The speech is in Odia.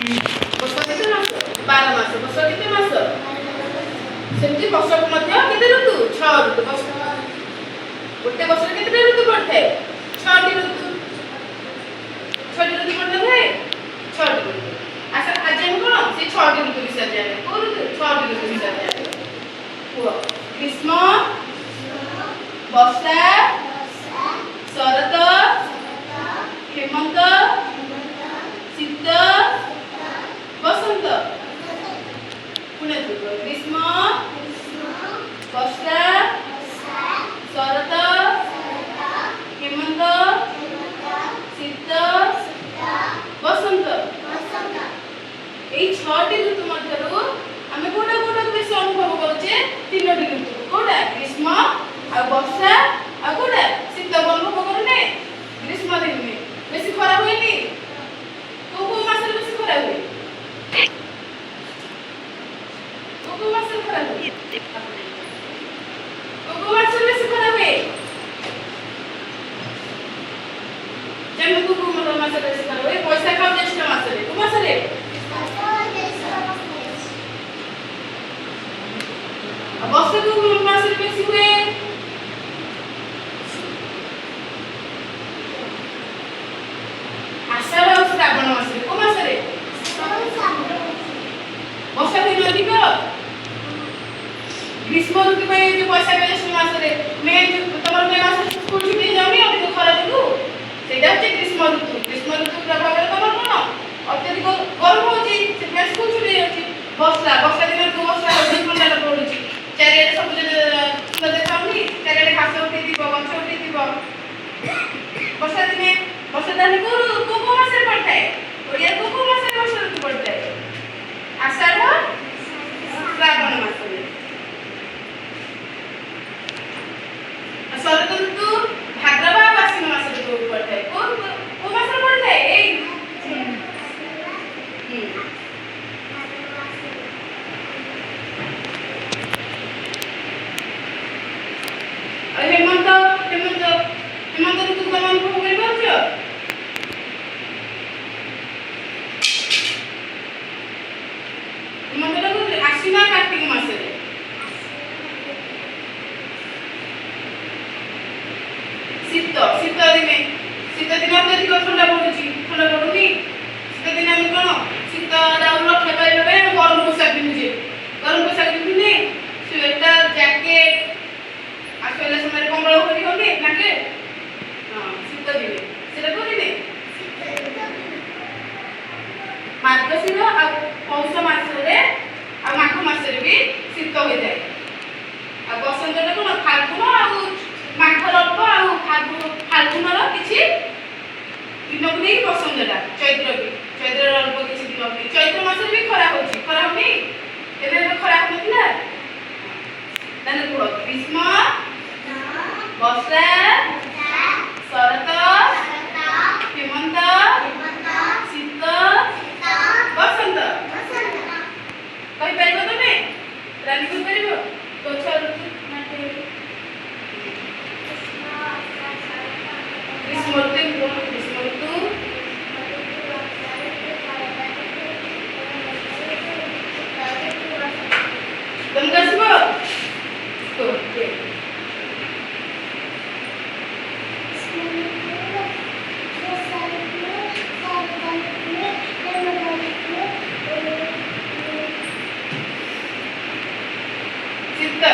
ବର୍ଷ କେତେ ମାସ? 12 ମାସ। ବର୍ଷ କେତେ ମାସ? ସେମିତି ବର୍ଷକୁ ମଧ୍ୟ କେତେ ଋତୁ? 6 ଋତୁ। ଗୋଟେ ବର୍ଷରେ କେତେଟା ଋତୁ ପଡ଼ିଥାଏ? 6ଟି ଋତୁ। 6ଟି ଋତୁ ପଡ଼ିଥାଏ? 6ଟି ଋତୁ। ଆଚ୍ଛା ଆଜି ଆମେ କ'ଣ ସେଇ 6ଟି ଋତୁ ବିଷୟରେ ଜାଣିବା। କୋଉ ଋତୁ? 6ଟି ଋତୁ ବିଷୟରେ ଜାଣିବା। କୁହ। ଗ୍ରୀଷ୍ମ, ବର୍ଷା, ଶରତ, ହେମନ୍ତ, ଶୀତ, ବସନ୍ତ। ପୁଣି ଗ୍ରୀଷ୍ମ, ବର୍ଷା, ଶରତ, ହେମନ୍ତ, ଶୀତ, ବସନ୍ତ। এই 6টি ঋতু ମଧ୍ୟରୁ ଆମେ କୋଉଟା କୋଉଟା ବେଶୀ ଅନୁଭବ କରୁଛେ? 3ଟି ଋତୁ। କୋଉଟା? ଗ୍ରୀଷ୍ମ ଆଉ ବର୍ଷା ଆଉ କୋଉଟା? ଶୀତ। ଅନୁଭବ କରୁନେ? ଗ୍ରୀଷ୍ମ ଦିନେ ବେଶୀ ଖରା ହୁଏନି? କୋଉ କୋଉ ମାସରେ ବେଶୀ ଖରା ହୁଏ? କୋଉ କୋଉ ମାସରେ ଖରା ହୁଏ? କୋଉ କୋଉ ମାସରେ ବେଶୀ ଖରା ହୁଏ? ଜାଣିଲ କୋଉ କୋଉ ମାସରେ ବେଶୀ ଖରା ହୁଏ? ବୈଶାଖ ଆଉ ଜ୍ୟେଷ୍ଠ ମାସରେ। କୋଉ ମାସରେ? ବର୍ଷା କୋଉ ମାସରେ ବେଶୀ ହୁଏ? ଆଷାଢ଼ ଆଉ ଶ୍ରାବଣ ମାସରେ। କୋଉ ମାସରେ? ବର୍ଷା ଦିନ ଅଧିକ। ଗ୍ରୀଷ୍ମ ଋତୁ ପାଇଁ ଯୋଉ ବୈଶାଖ ଜ୍ୟେଷ୍ଠ ମାସରେ ତମର ମେ ମାସରେ ସ୍କୁଲ ଛୁଟି ହେଇଯାଉନି ଅଧିକ ଖରା ଯୋଗୁ? ସେଇଟା ହଉଛି ଗ୍ରୀଷ୍ମ ଋତୁ। ଗ୍ରୀଷ୍ମ ଋତୁ ପ୍ରଭାବରେ ତମର କ'ଣ ଅତ୍ୟଧିକ ଗରମ ହଉଛି, ସେଥିପାଇଁ ସ୍କୁଲ ଛୁଟି ହେଇଯାଉଛି। ବର୍ଷା ଦିନରେ ଯୋଉ ବର୍ଷା ହଉଛି ଥଣ୍ଡାଟା ପଡୁଛି, ଚାରିଆଡେ ସବୁଜ ସୁନ୍ଦର ଦେଖାଉନି, ଚାରିଆଡେ ଘାସ ଉଠିଥିବ, ଗଛ ଉଠିଥିବ। ବର୍ଷା ଦିନେ ବର୍ଷା ତାହେଲେ କୋଉ କୋଉ ମାସରେ ପଡିଥାଏ? ଓଡ଼ିଆରେ କୋଉ କୋଉ ମାସରେ ବର୍ଷା ଋତୁ ପଡିଥାଏ? ଆଷାଢ଼, ଶ୍ରାବଣ ମାସରେ। ଶରତ ଋତୁ ଭାଦ୍ରବ ଆଉ ଆଶ୍ୱିନ ମାସରେ ପଡିଥାଏ। କୋଉ ମାସରେ ପଡିଥାଏ? ଏଇ ହେମନ୍ତ ଋତୁ ତମେ ଅନୁଭବ କରିପାରୁଛ? ହେମନ୍ତଟା କୋଉଥିରେ? ଆଶ୍ୱିନ କାର୍ତ୍ତିକ ମାସରେ। ଶୀତ ଦିନେ ଅତ୍ୟଧିକ ଥଣ୍ଡା ପଡୁଛି, ଥଣ୍ଡା ପଡୁନି? ଶୀତ ଦିନେ ଆମେ କ'ଣ ଶୀତ ଦାଉରୁ ରକ୍ଷା ପାଇବା ପାଇଁ ଆମେ ଗରମ ପୋଷାକ ପିନ୍ଧୁଛେ। ଗରମ ପୋଷାକ ପିନ୍ଧୁନେ ସ୍ୱେଟର, ଜ୍ୟାକେଟ, ଆଉ ଶୋଇଲା ସମୟରେ କମ୍ବଳ ଘୋରି ହଉନି, ବ୍ଲାଙ୍କେଟ। ହଁ, ଶୀତ ଦିନେ। ସେଟା କୋଉ ଦିନେ? ମାର୍ଗଶିର ଆଉ ପୌଷ ମାସରେ ଆଉ ମାଘ ମାସରେ ବି ଶୀତ ହୋଇଥାଏ। ଆଉ ବସନ୍ତଟା କ'ଣ? ଫାଲ୍ଗୁନ ଆଉ ମାଘର ଅଳ୍ପ ଆଉ ଫାଲ୍ଗୁନର କିଛି ଦିନକୁ ନେଇ ବସନ୍ତଟା। ଚୈତ୍ରର ଅଳ୍ପ କିଛି ଦିନ ନେଇ। ଚୈତ୍ର ମାସରେ ବି ଖରା ହଉଛି, ଖରା ହଉନି? ଏବେ ଖରା ହଉନଥିଲା? ତାହେଲେ କୁହ। ଗ୍ରୀଷ୍ମ, ବର୍ଷା, ଶରତ, ହେମନ୍ତ, ଶୀତ, ବସନ୍ତ। କହିପାରିବ ତମେ? ରାଣୀ କହିପାରିବ? ଗ୍ରୀଷ୍ମ ଋତୁ, ତମକୁ ଆସିବ? ଶୀତ